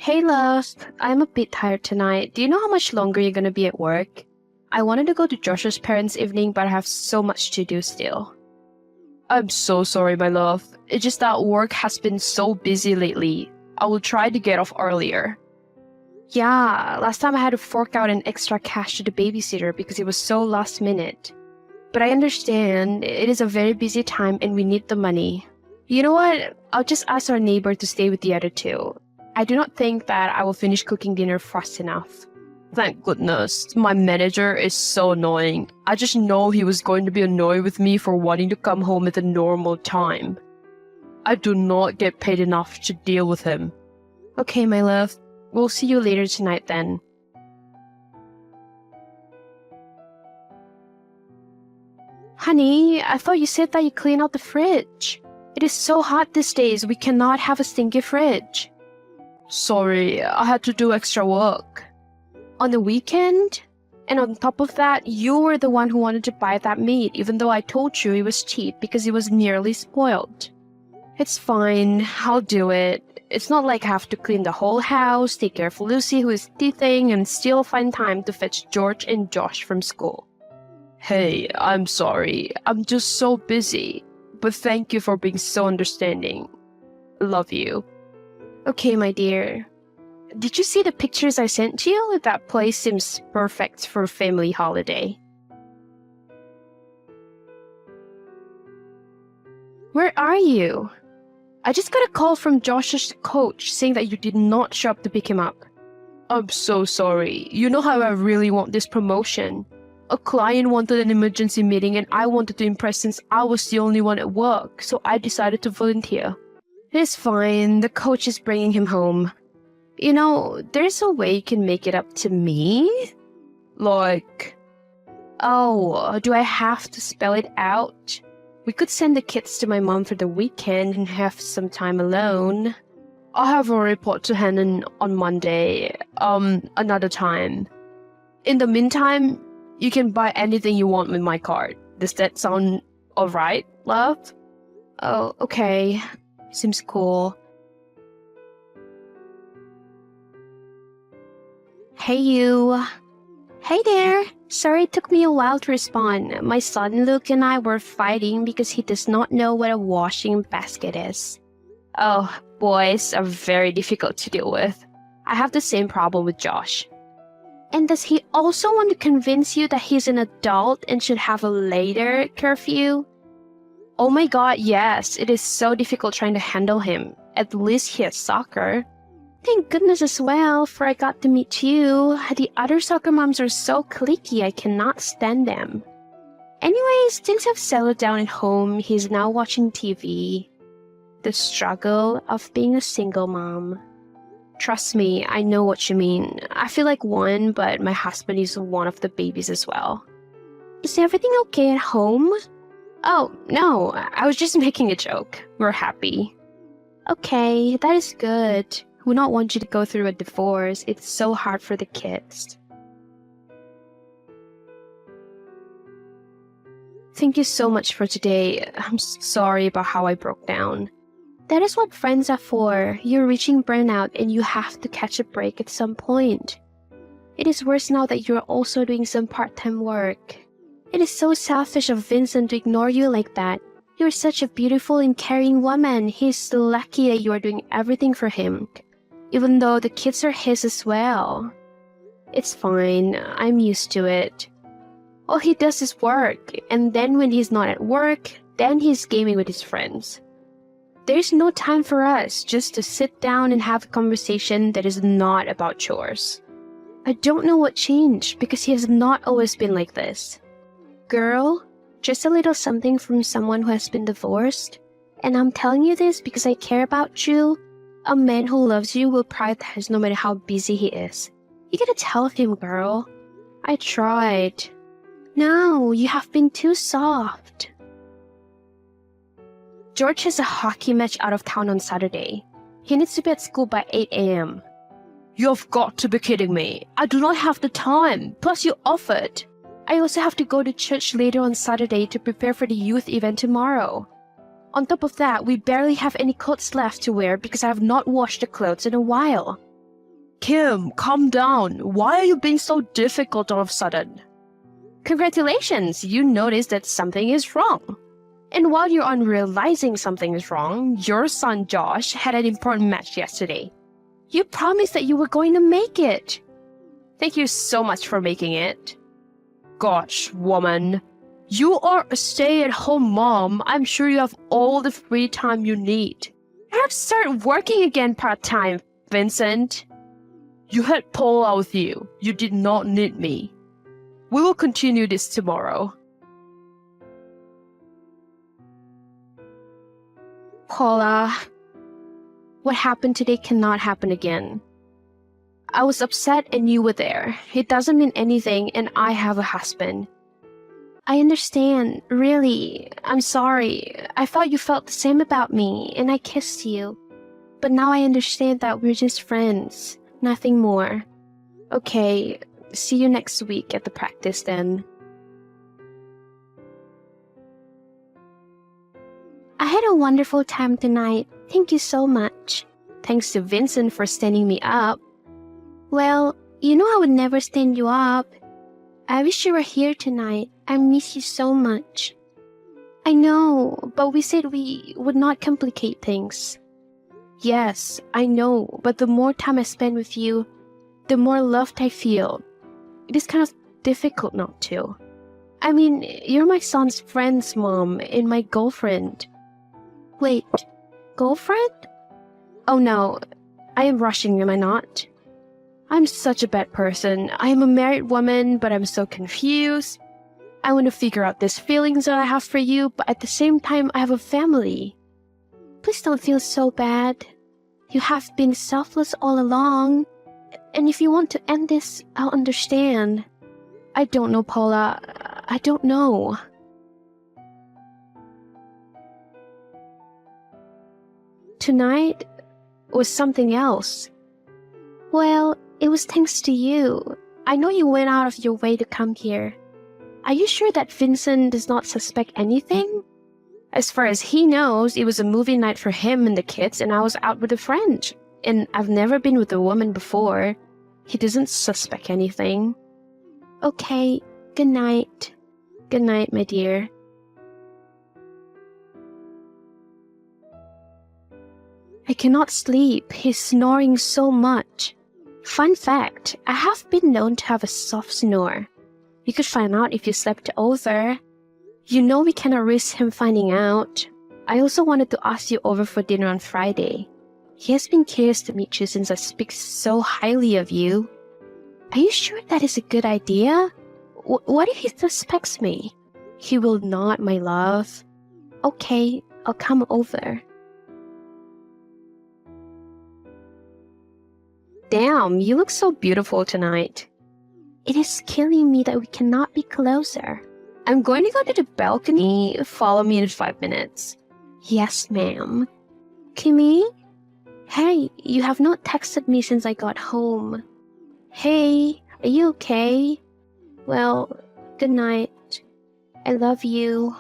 Hey love, I'm a bit tired tonight. Do you know how much longer you're gonna be at work? I wanted to go to Josh's parents' evening, but I have so much to do still. I'm so sorry, my love. It's just that work has been so busy lately. I will try to get off earlier. Yeah, last time I had to fork out an extra cash to the babysitter because it was so last minute. But I understand, it is a very busy time and we need the money. You know what? I'll just ask our neighbor to stay with the other two. I do not think that I will finish cooking dinner fast enough. Thank goodness. My manager is so annoying. I just know he was going to be annoyed with me for wanting to come home at a normal time. I do not get paid enough to deal with him. Okay, my love. We'll see you later tonight then. Honey, I thought you said that you clean out the fridge. It is so hot these days, we cannot have a stinky fridge. Sorry, I had to do extra work. On the weekend? And on top of that, you were the one who wanted to buy that meat, even though I told you it was cheap because it was nearly spoiled. It's fine, I'll do it. It's not like I have to clean the whole house, take care of Lucy who is teething, and still find time to fetch George and Josh from school. Hey, I'm sorry. I'm just so busy. But thank you for being so understanding. Love you. Okay, my dear. Did you see the pictures I sent you? That place seems perfect for a family holiday. Where are you? I just got a call from Josh's coach saying that you did not show up to pick him up. I'm so sorry. You know how I really want this promotion. A client wanted an emergency meeting and I wanted to impress since I was the only one at work, so I decided to volunteer. It's fine, the coach is bringing him home. You know, there's a way you can make it up to me? Like... Oh, do I have to spell it out? We could send the kids to my mom for the weekend and have some time alone. I'll have a report to hand on Monday, another time. In the meantime, you can buy anything you want with my card. Does that sound alright, love? Oh, okay. Seems cool. Hey you. Hey there. Sorry it took me a while to respond. My son Luke and I were fighting because he does not know what a washing basket is. Oh, boys are very difficult to deal with. I have the same problem with Josh. And does he also want to convince you that he's an adult and should have a later curfew? Oh my god, yes. It is so difficult trying to handle him. At least he has soccer. Thank goodness as well, for I got to meet you. The other soccer moms are so cliquey, I cannot stand them. Anyways, things have settled down at home. He's now watching TV. The struggle of being a single mom. Trust me, I know what you mean. I feel like one, but my husband is one of the babies as well. Is everything okay at home? Oh, no, I was just making a joke. We're happy. Okay, that is good. We don't want you to go through a divorce. It's so hard for the kids. Thank you so much for today. I'm sorry about how I broke down. That is what friends are for. You're reaching burnout and you have to catch a break at some point. It is worse now that you're also doing some part-time work. It is so selfish of Vincent to ignore you like that. You're such a beautiful and caring woman. He's lucky that you are doing everything for him, even though the kids are his as well. It's fine. I'm used to it. All he does is work, and then when he's not at work, then he's gaming with his friends. There's no time for us just to sit down and have a conversation that is not about chores. I don't know what changed because he has not always been like this. Girl, just a little something from someone who has been divorced. And I'm telling you this because I care about you. A man who loves you will prioritize no matter how busy he is. You gotta tell him, girl. I tried. No, you have been too soft. George has a hockey match out of town on Saturday. He needs to be at school by 8 a.m. You've got to be kidding me. I do not have the time. Plus you offered. I also have to go to church later on Saturday to prepare for the youth event tomorrow. On top of that, we barely have any clothes left to wear because I have not washed the clothes in a while. Kim, calm down. Why are you being so difficult all of a sudden? Congratulations, you noticed that something is wrong. And while you're on realizing something is wrong, your son Josh had an important match yesterday. You promised that you were going to make it. Thank you so much for making it. Gosh, woman. You are a stay-at-home mom. I'm sure you have all the free time you need. I have to start working again part-time, Vincent. You had Paula with you. You did not need me. We will continue this tomorrow. Paula, what happened today cannot happen again. I was upset and you were there. It doesn't mean anything and I have a husband. I understand, really. I'm sorry. I thought you felt the same about me and I kissed you. But now I understand that we're just friends, nothing more. Okay, see you next week at the practice then. I had a wonderful time tonight. Thank you so much. Thanks to Vincent for standing me up. Well, you know I would never stand you up. I wish you were here tonight. I miss you so much. I know, but we said we would not complicate things. Yes, I know, but the more time I spend with you, the more loved I feel. It is kind of difficult not to. I mean, you're my son's friend's mom and my girlfriend. Wait, girlfriend? Oh no, I am rushing, am I not? I'm such a bad person. I am a married woman, but I'm so confused. I want to figure out these feelings that I have for you, but at the same time, I have a family. Please don't feel so bad. You have been selfless all along. And if you want to end this, I'll understand. I don't know, Paula. I don't know. Tonight was something else. Well, it was thanks to you. I know you went out of your way to come here. Are you sure that Vincent does not suspect anything? As far as he knows, it was a movie night for him and the kids and I was out with a friend. And I've never been with a woman before. He doesn't suspect anything. Okay, good night. Good night, my dear. I cannot sleep. He's snoring so much. Fun fact, I have been known to have a soft snore. You could find out if you slept over. You know we cannot risk him finding out. I also wanted to ask you over for dinner on Friday. He has been curious to meet you since I speak so highly of you. Are you sure that is a good idea? What if he suspects me? He will not, my love. Okay, I'll come over. Damn, you look so beautiful tonight. It is killing me that we cannot be closer. I'm going to go to the balcony. Follow me in 5 minutes. Yes, ma'am. Kimmy? Hey, you have not texted me since I got home. Hey, are you okay? Well, good night. I love you.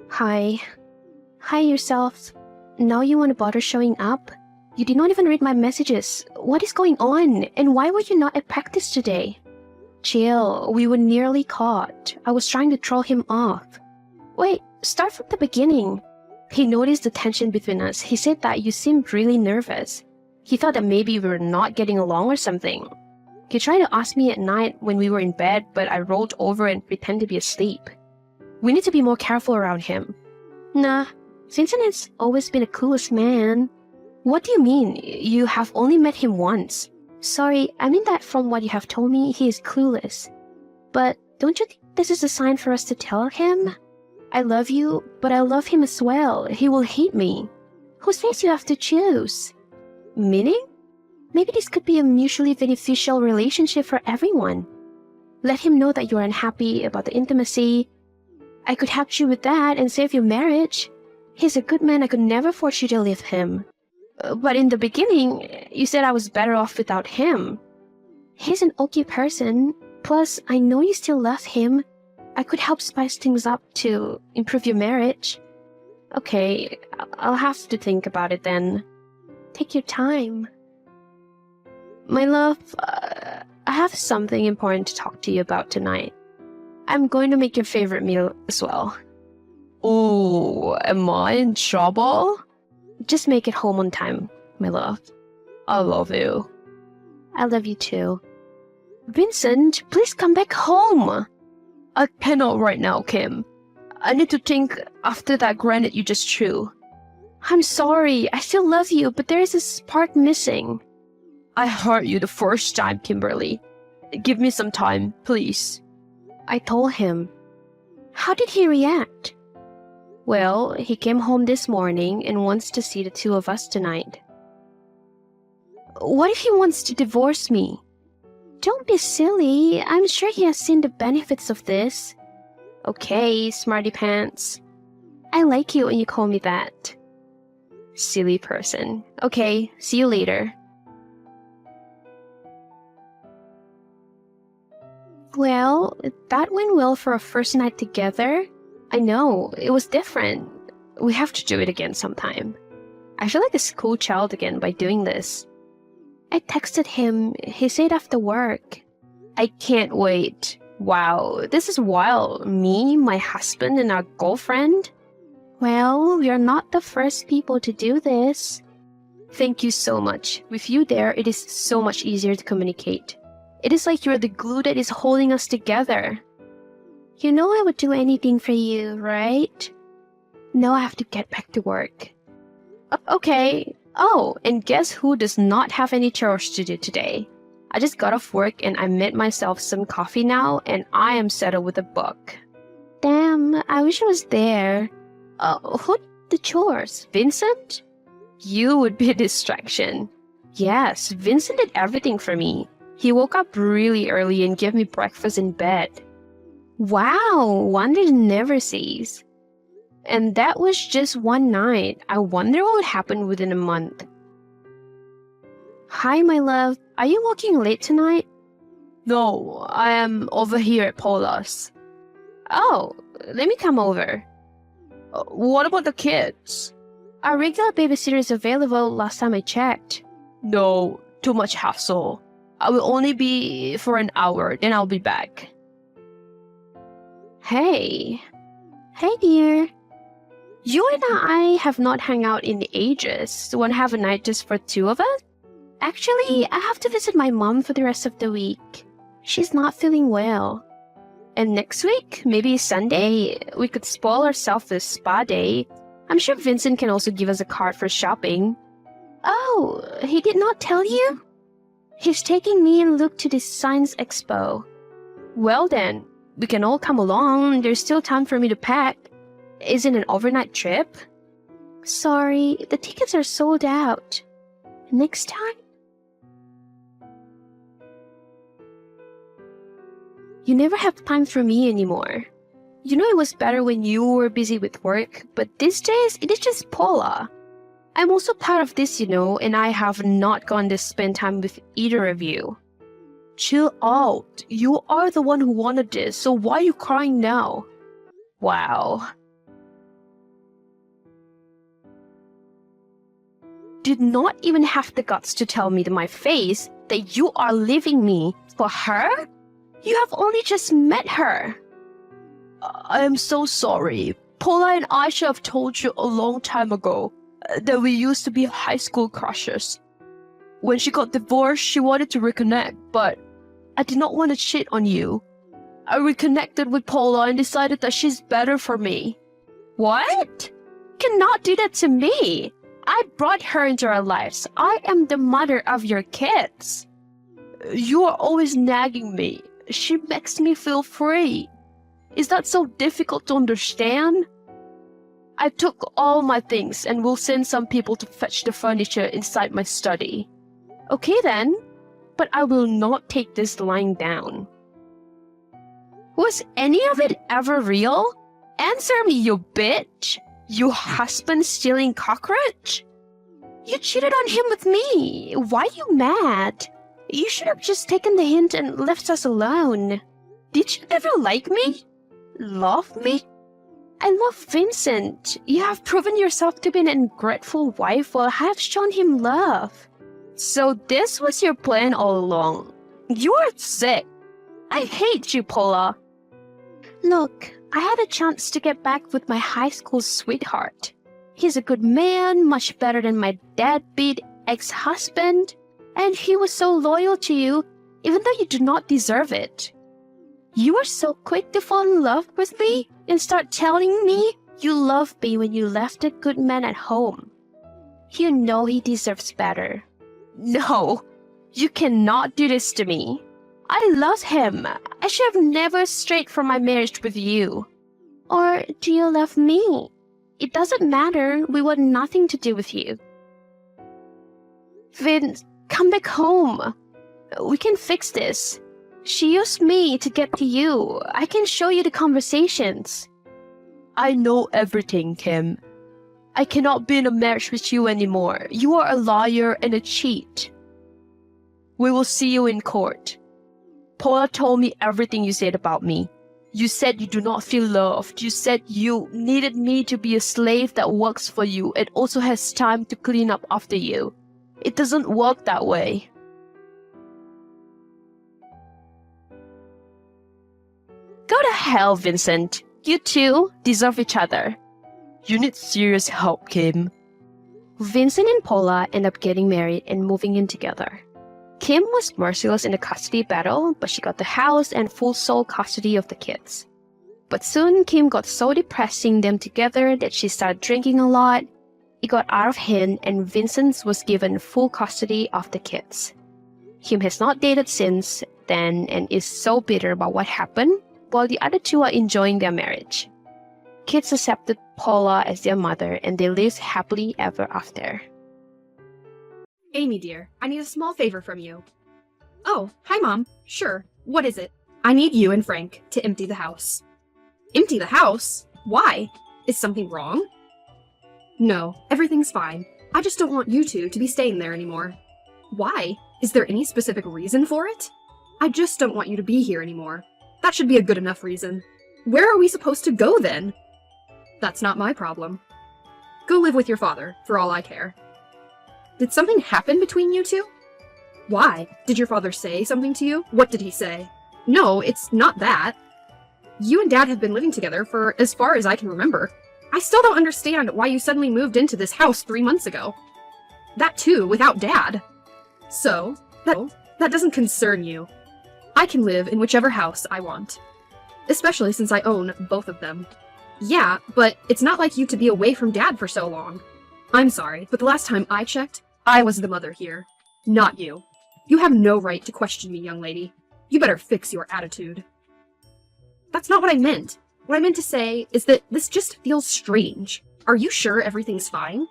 Hi. Hi yourself. Now you want to bother showing up? You did not even read my messages. What is going on? And why were you not at practice today? Chill, we were nearly caught. I was trying to throw him off. Wait, start from the beginning. He noticed the tension between us. He said that you seemed really nervous. He thought that maybe we were not getting along or something. He tried to ask me at night when we were in bed, but I rolled over and pretended to be asleep. We need to be more careful around him. Nah, Vincent has always been a clueless man. What do you mean? You have only met him once. Sorry, I mean that from what you have told me, he is clueless. But don't you think this is a sign for us to tell him? I love you, but I love him as well. He will hate me. Who says you have to choose? Meaning? Maybe this could be a mutually beneficial relationship for everyone. Let him know that you're unhappy about the intimacy. I could help you with that and save your marriage. He's a good man. I could never force you to leave him. But in the beginning, you said I was better off without him. He's an okay person. Plus, I know you still love him. I could help spice things up to improve your marriage. Okay, I'll have to think about it then. Take your time. My love, I have something important to talk to you about tonight. I'm going to make your favorite meal as well. Oh, am I in trouble? Just make it home on time, my love. I love you. I love you too. Vincent, please come back home. I cannot right now, Kim. I need to think after that granite you just threw. I'm sorry, I still love you, but there is a spark missing. I hurt you the first time, Kimberly. Give me some time, please. I told him. How did he react? Well, he came home this morning and wants to see the two of us tonight. What if he wants to divorce me? Don't be silly. I'm sure he has seen the benefits of this. Okay, smarty pants. I like you when you call me that. Silly person. Okay, see you later. Well, that went well for a first night together. I know, it was different. We have to do it again sometime. I feel like a school child again by doing this. I texted him. He said after work. I can't wait. Wow, this is wild. Me, my husband, and our girlfriend? Well, we are not the first people to do this. Thank you so much. With you there, it is so much easier to communicate. It is like you're the glue that is holding us together. You know I would do anything for you, right? Now I have to get back to work. Okay. Oh, and guess who does not have any chores to do today? I just got off work and I made myself some coffee now and I am settled with a book. Damn, I wish I was there. Who did the chores? Vincent? You would be a distraction. Yes, Vincent did everything for me. He woke up really early and gave me breakfast in bed. Wow, wonder never cease. And that was just one night. I wonder what would happen within a month. Hi, my love. Are you working late tonight? No, I am over here at Paula's. Oh, let me come over. What about the kids? Our regular babysitter is available last time I checked. No, too much hassle. I will only be for an hour, then I'll be back. Hey. Hey, dear. You and I have not hung out in ages. Want to have a night just for two of us? Actually, I have to visit my mom for the rest of the week. She's not feeling well. And next week, maybe Sunday, we could spoil ourselves this spa day. I'm sure Vincent can also give us a card for shopping. Oh, he did not tell you? He's taking me and Luke to the science expo. Well then, we can all come along. There's still time for me to pack. Is it an overnight trip? Sorry, the tickets are sold out. Next time? You never have time for me anymore. You know it was better when you were busy with work, but these days it is just Paula. I'm also part of this, you know, and I have not gone to spend time with either of you. Chill out. You are the one who wanted this, so why are you crying now? Wow. Did not even have the guts to tell me to my face that you are leaving me for her? You have only just met her. I am so sorry. Paula and I should have told you a long time ago that we used to be high school crushes. When she got divorced, she wanted to reconnect, but I did not want to cheat on you. I reconnected with Paula and decided that she's better for me. What? You cannot do that to me. I brought her into our lives. I am the mother of your kids. You are always nagging me. She makes me feel free. Is that so difficult to understand? I took all my things and will send some people to fetch the furniture inside my study. Okay then, but I will not take this lying down. Was any of it ever real? Answer me, you bitch! You husband-stealing cockroach? You cheated on him with me. Why are you mad? You should have just taken the hint and left us alone. Did you ever like me? Love me? I love Vincent. You have proven yourself to be an ungrateful wife while I have shown him love. So this was your plan all along. You are sick. I hate you, Paula. Look, I had a chance to get back with my high school sweetheart. He's a good man, much better than my deadbeat ex-husband, and he was so loyal to you, even though you do not deserve it. You were so quick to fall in love with me and start telling me you love me when you left a good man at home. You know he deserves better. No, you cannot do this to me. I love him. I should have never strayed from my marriage with you. Or do you love me? It doesn't matter. We want nothing to do with you. Vince, come back home. We can fix this. She used me to get to you. I can show you the conversations. I know everything, Kim. I cannot be in a marriage with you anymore. You are a liar and a cheat. We will see you in court. Paula told me everything you said about me. You said you do not feel loved. You said you needed me to be a slave that works for you and also has time to clean up after you. It doesn't work that way. Go to hell, Vincent. You two deserve each other. You need serious help, Kim. Vincent and Paula end up getting married and moving in together. Kim was merciless in the custody battle, but she got the house and full sole custody of the kids. But soon, Kim got so depressed seeing them together that she started drinking a lot. It got out of hand, and Vincent was given full custody of the kids. Kim has not dated since then and is so bitter about what happened, while the other two are enjoying their marriage. Kids accepted Paula as their mother, and they lived happily ever after. Amy, dear, I need a small favor from you. Oh, hi, Mom. Sure. What is it? I need you and Frank to empty the house. Empty the house? Why? Is something wrong? No, everything's fine. I just don't want you two to be staying there anymore. Why? Is there any specific reason for it? I just don't want you to be here anymore. That should be a good enough reason. Where are we supposed to go then? That's not my problem. Go live with your father, for all I care. Did something happen between you two? Why? Did your father say something to you? What did he say? No, it's not that. You and Dad have been living together for as far as I can remember. I still don't understand why you suddenly moved into this house 3 months ago. That too, without Dad. So, that doesn't concern you. I can live in whichever house I want. Especially since I own both of them. Yeah, but it's not like you to be away from Dad for so long. I'm sorry, but the last time I checked, I was the mother here. Not you. You have no right to question me, young lady. You better fix your attitude. That's not what I meant. What I meant to say is that this just feels strange. Are you sure everything's fine?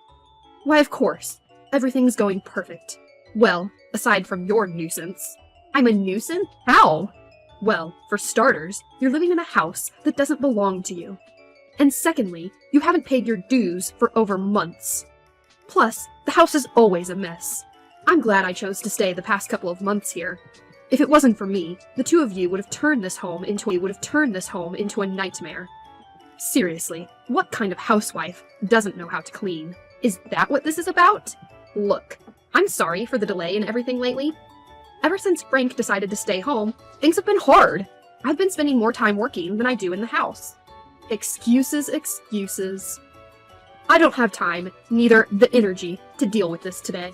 Why, of course. Everything's going perfect. Well, aside from your nuisance. I'm a nuisance? How? Well, for starters, you're living in a house that doesn't belong to you. And secondly, you haven't paid your dues for over months. Plus, the house is always a mess. I'm glad I chose to stay the past couple of months here. If it wasn't for me, the two of you would have turned this home into a nightmare. Seriously, what kind of housewife doesn't know how to clean? Is that what this is about? Look, I'm sorry for the delay in everything lately. Ever since Frank decided to stay home, things have been hard. I've been spending more time working than I do in the house. Excuses, excuses. I don't have time, neither the energy, to deal with this today.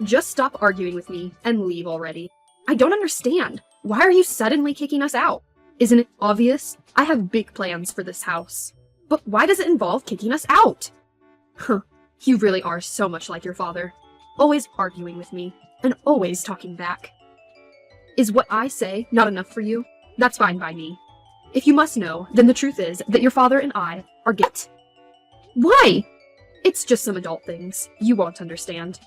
Just stop arguing with me and leave already. I don't understand. Why are you suddenly kicking us out? Isn't it obvious? I have big plans for this house. But why does it involve kicking us out? Huh, you really are so much like your father. Always arguing with me, and always talking back. Is what I say not enough for you? That's fine by me. If you must know, then the truth is that your father and I are Why? It's just some adult things. You won't understand.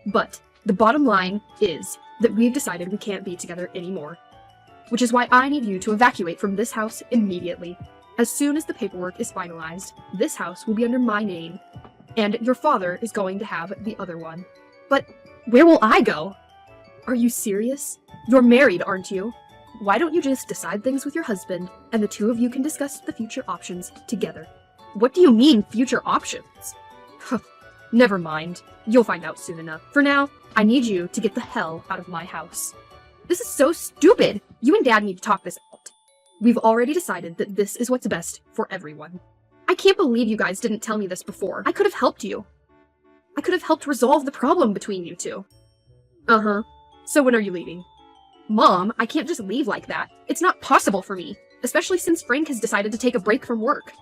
But the bottom line is that we've decided we can't be together anymore. Which is why I need you to evacuate from this house immediately. As soon as the paperwork is finalized, this house will be under my name, and your father is going to have the other one. But where will I go? Are you serious? You're married, aren't you? Why don't you just decide things with your husband, and the two of you can discuss the future options together? What do you mean, future options? Never mind. You'll find out soon enough. For now, I need you to get the hell out of my house. This is so stupid! You and Dad need to talk this out. We've already decided that this is what's best for everyone. I can't believe you guys didn't tell me this before. I could have helped you. I could have helped resolve the problem between you two. Uh-huh. So when are you leaving? Mom, I can't just leave like that. It's not possible for me, especially since Frank has decided to take a break from work.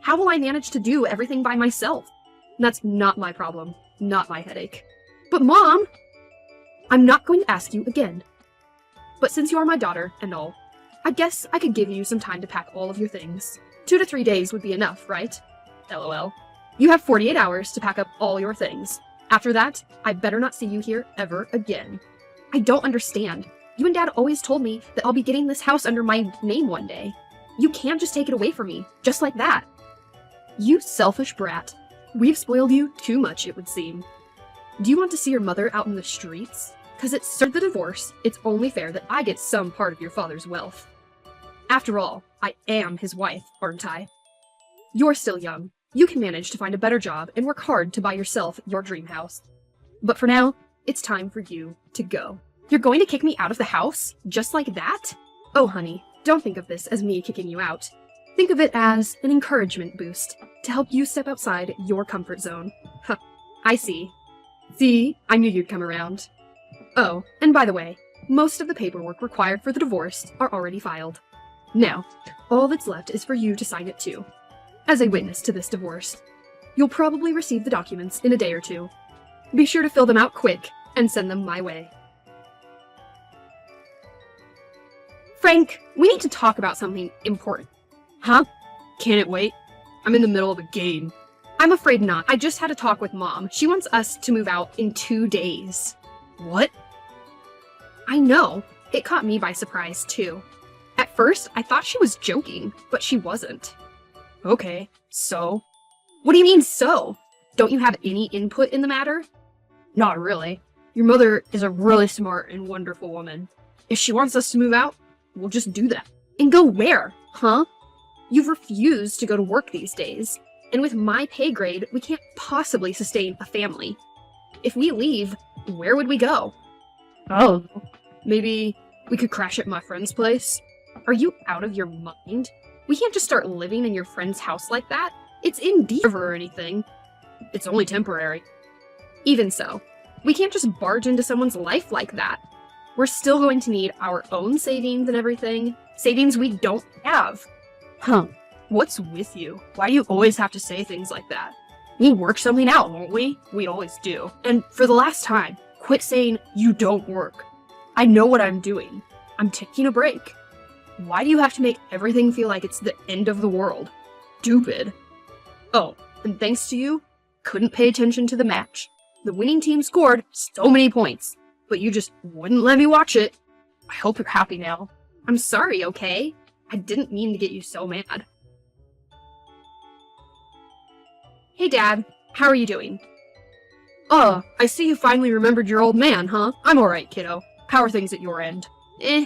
How will I manage to do everything by myself? That's not my problem, not my headache. But Mom, I'm not going to ask you again. But since you are my daughter and all, I guess I could give you some time to pack all of your things. 2 to 3 days would be enough, right? LOL. You have 48 hours to pack up all your things. After that, I better not see you here ever again. I don't understand. You and Dad always told me that I'll be getting this house under my name one day. You can't just take it away from me, just like that. You selfish brat. We've spoiled you too much, it would seem. Do you want to see your mother out in the streets? Because it's the divorce, it's only fair that I get some part of your father's wealth. After all, I am his wife, aren't I? You're still young. You can manage to find a better job and work hard to buy yourself your dream house. But for now, it's time for you to go. You're going to kick me out of the house? Just like that? Oh, honey, don't think of this as me kicking you out. Think of it as an encouragement boost to help you step outside your comfort zone. Huh, I see. See, I knew you'd come around. Oh, and by the way, most of the paperwork required for the divorce are already filed. Now, all that's left is for you to sign it too, as a witness to this divorce. You'll probably receive the documents in a day or two. Be sure to fill them out quick and send them my way. Frank, we need to talk about something important. Huh? Can it wait? I'm in the middle of a game. I'm afraid not. I just had a talk with Mom. She wants us to move out in 2 days. What? I know. It caught me by surprise, too. At first, I thought she was joking, but she wasn't. Okay, so? What do you mean, so? Don't you have any input in the matter? Not really. Your mother is a really smart and wonderful woman. If she wants us to move out, we'll just do that. And go where, huh? You've refused to go to work these days, and with my pay grade, we can't possibly sustain a family. If we leave, where would we go? Oh, maybe we could crash at my friend's place? Are you out of your mind? We can't just start living in your friend's house like that. It's in Denver or anything. It's only temporary. Even so, we can't just barge into someone's life like that. We're still going to need our own savings and everything. Savings we don't have. Huh. What's with you? Why do you always have to say things like that? We'll work something out, won't we? We always do. And for the last time, quit saying you don't work. I know what I'm doing. I'm taking a break. Why do you have to make everything feel like it's the end of the world? Stupid. Oh, and thanks to you, couldn't pay attention to the match. The winning team scored so many points, but you just wouldn't let me watch it. I hope you're happy now. I'm sorry, okay? I didn't mean to get you so mad. Hey, Dad. How are you doing? I see you finally remembered your old man, huh? I'm alright, kiddo. How are things at your end?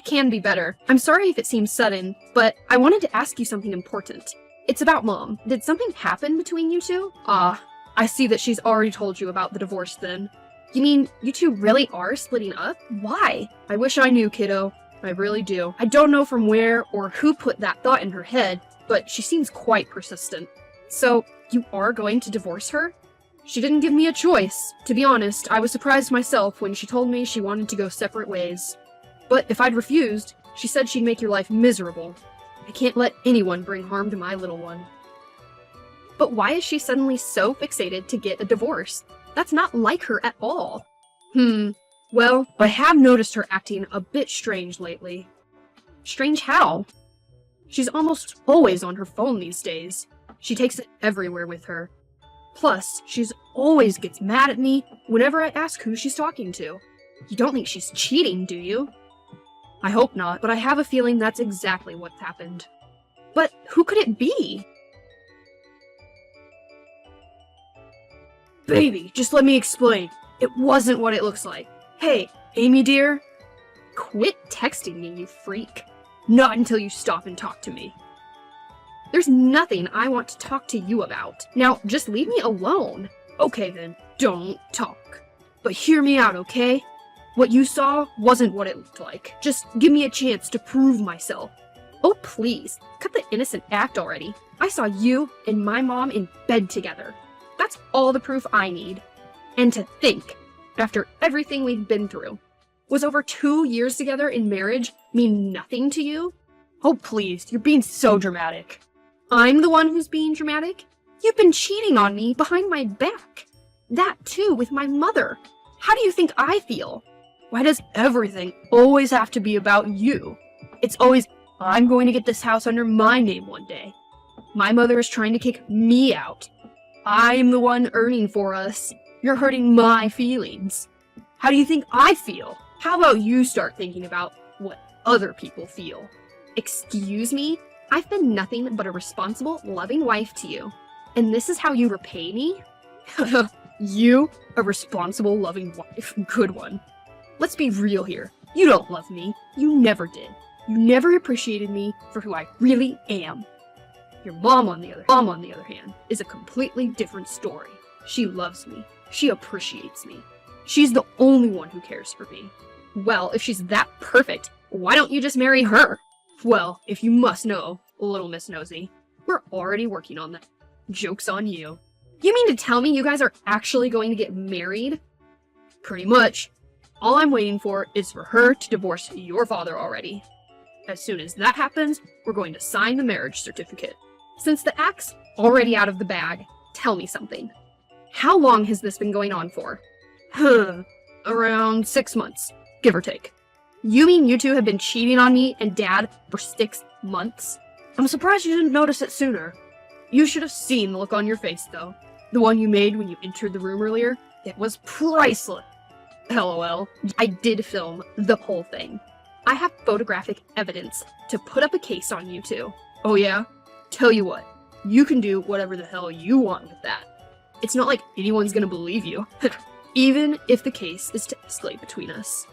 Can be better. I'm sorry if it seems sudden, but I wanted to ask you something important. It's about Mom. Did something happen between you two? I see that she's already told you about the divorce then. You mean you two really are splitting up? Why? I wish I knew, kiddo. I really do. I don't know from where or who put that thought in her head, but she seems quite persistent. So, you are going to divorce her? She didn't give me a choice. To be honest, I was surprised myself when she told me she wanted to go separate ways. But if I'd refused, she said she'd make your life miserable. I can't let anyone bring harm to my little one. But why is she suddenly so fixated to get a divorce? That's not like her at all. Well, I have noticed her acting a bit strange lately. Strange how? She's almost always on her phone these days. She takes it everywhere with her. Plus, she's always gets mad at me whenever I ask who she's talking to. You don't think she's cheating, do you? I hope not, but I have a feeling that's exactly what's happened. But who could it be? Baby, just let me explain. It wasn't what it looks like. Hey, Amy dear. Quit texting me, you freak. Not until you stop and talk to me. There's nothing I want to talk to you about. Now, just leave me alone. Okay then, don't talk. But hear me out, okay? What you saw wasn't what it looked like. Just give me a chance to prove myself. Oh, please, cut the innocent act already. I saw you and my mom in bed together. That's all the proof I need. And to think, after everything we've been through, was over 2 years together in marriage mean nothing to you? Oh, please, you're being so dramatic. I'm the one who's being dramatic? You've been cheating on me behind my back. That too with my mother. How do you think I feel? Why does everything always have to be about you? It's always, I'm going to get this house under my name one day. My mother is trying to kick me out. I'm the one earning for us. You're hurting my feelings. How do you think I feel? How about you start thinking about what other people feel? Excuse me? I've been nothing but a responsible, loving wife to you. And this is how you repay me? You? A responsible, loving wife? Good one. Let's be real here. You don't love me. You never did. You never appreciated me for who I really am. Your mom, on the other hand, is a completely different story. She loves me. She appreciates me. She's the only one who cares for me. Well, if she's that perfect, why don't you just marry her? Well, if you must know, little Miss Nosy, we're already working on that. Joke's on you. You mean to tell me you guys are actually going to get married? Pretty much. All I'm waiting for is for her to divorce your father already. As soon as that happens, we're going to sign the marriage certificate. Since the act's already out of the bag, tell me something. How long has this been going on for? Around 6 months, give or take. You mean you two have been cheating on me and Dad for 6 months? I'm surprised you didn't notice it sooner. You should have seen the look on your face, though. The one you made when you entered the room earlier. It was priceless. LOL. I did film the whole thing. I have photographic evidence to put up a case on you two. Oh yeah? Tell you what, you can do whatever the hell you want with that. It's not like anyone's gonna believe you, even if the case is to escalate between us.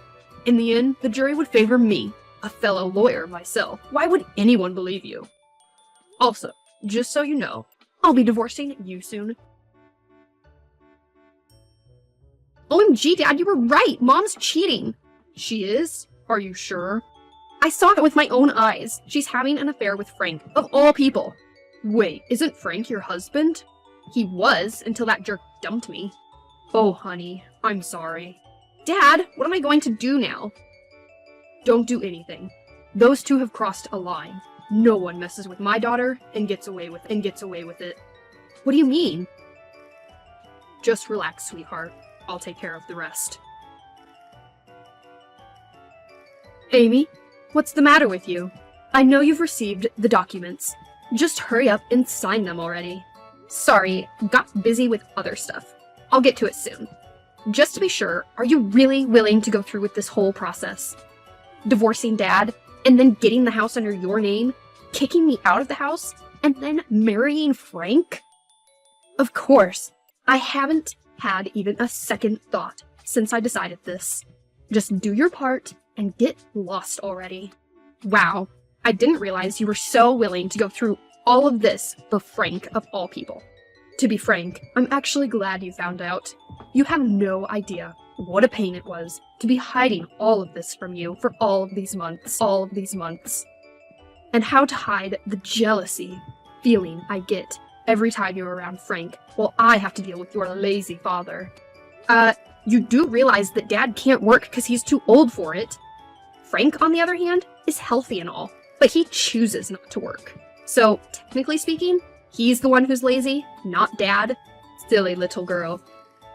In the end, the jury would favor me, a fellow lawyer myself. Why would anyone believe you? Also, just so you know, I'll be divorcing you soon. OMG, Dad, you were right! Mom's cheating! She is? Are you sure? I saw it with my own eyes. She's having an affair with Frank, of all people. Wait, isn't Frank your husband? He was, until that jerk dumped me. Oh, honey, I'm sorry. Dad, what am I going to do now? Don't do anything. Those two have crossed a line. No one messes with my daughter and gets away with it. What do you mean? Just relax, sweetheart. I'll take care of the rest. Amy, what's the matter with you? I know you've received the documents. Just hurry up and sign them already. Sorry, got busy with other stuff. I'll get to it soon. Just to be sure, are you really willing to go through with this whole process? Divorcing Dad, and then getting the house under your name, kicking me out of the house, and then marrying Frank? Of course. I haven't had even a second thought since I decided this. Just do your part and get lost already. Wow, I didn't realize you were so willing to go through all of this for Frank of all people. To be frank, I'm actually glad you found out. You have no idea what a pain it was to be hiding all of this from you for all of these months. And how to hide the jealousy feeling I get every time you're around Frank, while I have to deal with your lazy father. You do realize that Dad can't work because he's too old for it. Frank, on the other hand, is healthy and all, but he chooses not to work. So, technically speaking, he's the one who's lazy, not Dad. Silly little girl.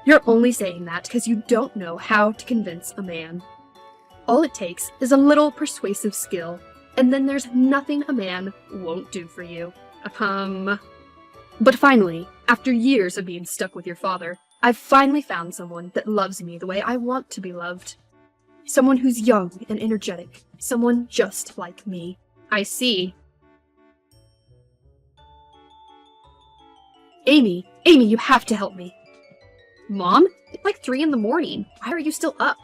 You're only saying that because you don't know how to convince a man. All it takes is a little persuasive skill, and then there's nothing a man won't do for you. But finally, after years of being stuck with your father, I've finally found someone that loves me the way I want to be loved. Someone who's young and energetic. Someone just like me. I see. Amy, you have to help me. Mom? It's like 3 in the morning. Why are you still up?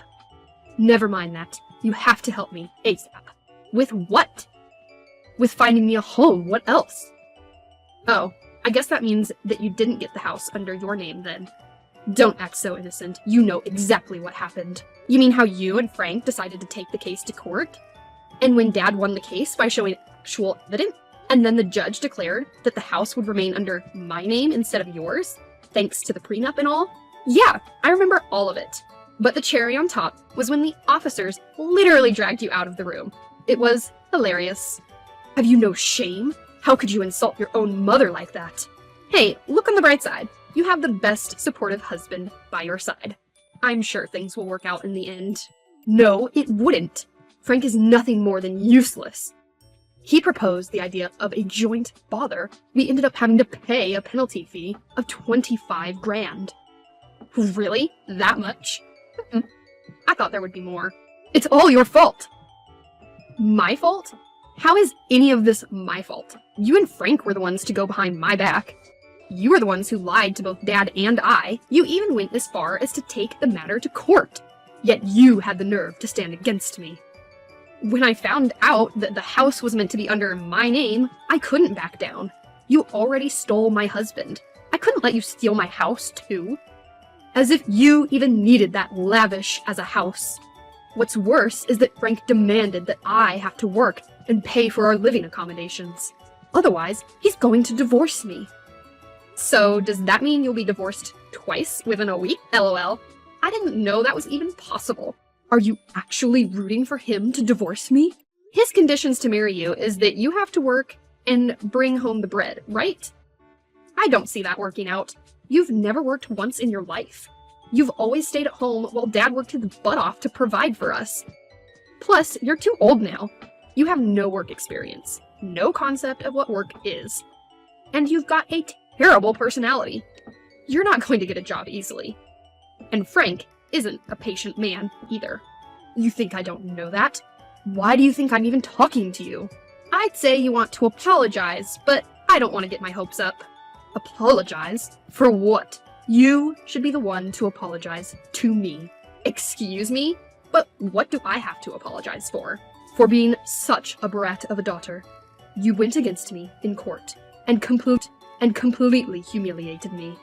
Never mind that. You have to help me, ASAP. With what? With finding me a home. What else? Oh, I guess that means that you didn't get the house under your name then. Don't act so innocent. You know exactly what happened. You mean how you and Frank decided to take the case to court? And when Dad won the case by showing actual evidence, and then the judge declared that the house would remain under my name instead of yours, thanks to the prenup and all? Yeah, I remember all of it. But the cherry on top was when the officers literally dragged you out of the room. It was hilarious. Have you no shame? How could you insult your own mother like that? Hey, look on the bright side. You have the best supportive husband by your side. I'm sure things will work out in the end. No, it wouldn't. Frank is nothing more than useless. He proposed the idea of a joint father. We ended up having to pay a penalty fee of 25 grand. Really? That much? I thought there would be more. It's all your fault. My fault? How is any of this my fault? You and Frank were the ones to go behind my back. You were the ones who lied to both Dad and I. You even went as far as to take the matter to court. Yet you had the nerve to stand against me. When I found out that the house was meant to be under my name, I couldn't back down. You already stole my husband. I couldn't let you steal my house, too. As if you even needed that lavish as a house. What's worse is that Frank demanded that I have to work and pay for our living accommodations. Otherwise, he's going to divorce me. So, does that mean you'll be divorced twice within a week? LOL. I didn't know that was even possible. Are you actually rooting for him to divorce me? His conditions to marry you is that you have to work and bring home the bread, right? I don't see that working out. You've never worked once in your life. You've always stayed at home while Dad worked his butt off to provide for us. Plus, you're too old now. You have no work experience, no concept of what work is. And you've got a terrible personality. You're not going to get a job easily. And Frank isn't a patient man, either. You think I don't know that? Why do you think I'm even talking to you? I'd say you want to apologize, but I don't want to get my hopes up. Apologize? For what? You should be the one to apologize to me. Excuse me? But what do I have to apologize for? For being such a brat of a daughter. You went against me in court and completely humiliated me.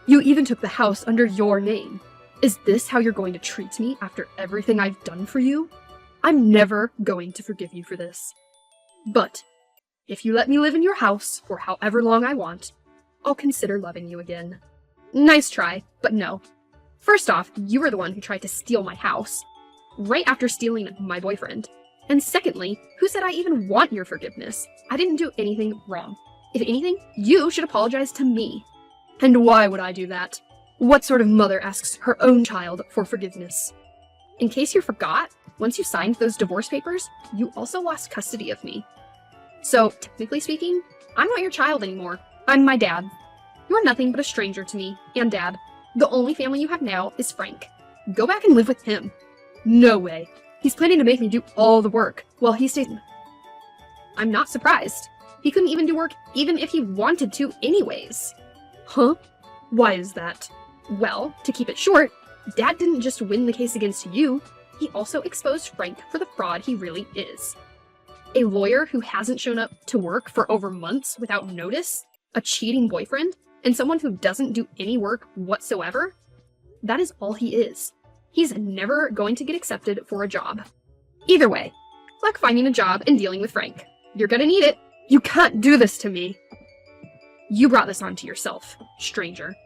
You even took the house under your name. Is this how you're going to treat me after everything I've done for you? I'm never going to forgive you for this. But if you let me live in your house for however long I want, I'll consider loving you again. Nice try, but no. First off, you were the one who tried to steal my house, right after stealing my boyfriend. And secondly, who said I even want your forgiveness? I didn't do anything wrong. If anything, you should apologize to me. And why would I do that? What sort of mother asks her own child for forgiveness? In case you forgot, once you signed those divorce papers, you also lost custody of me. So, technically speaking, I'm not your child anymore. I'm my dad. You're nothing but a stranger to me and Dad. The only family you have now is Frank. Go back and live with him. No way. He's planning to make me do all the work while he stays. I'm not surprised. He couldn't even do work even if he wanted to anyways. Huh? Why is that? Well, to keep it short, Dad didn't just win the case against you, he also exposed Frank for the fraud he really is. A lawyer who hasn't shown up to work for over months without notice, a cheating boyfriend, and someone who doesn't do any work whatsoever? That is all he is. He's never going to get accepted for a job. Either way, good luck finding a job and dealing with Frank. You're gonna need it. You can't do this to me. You brought this onto yourself, stranger.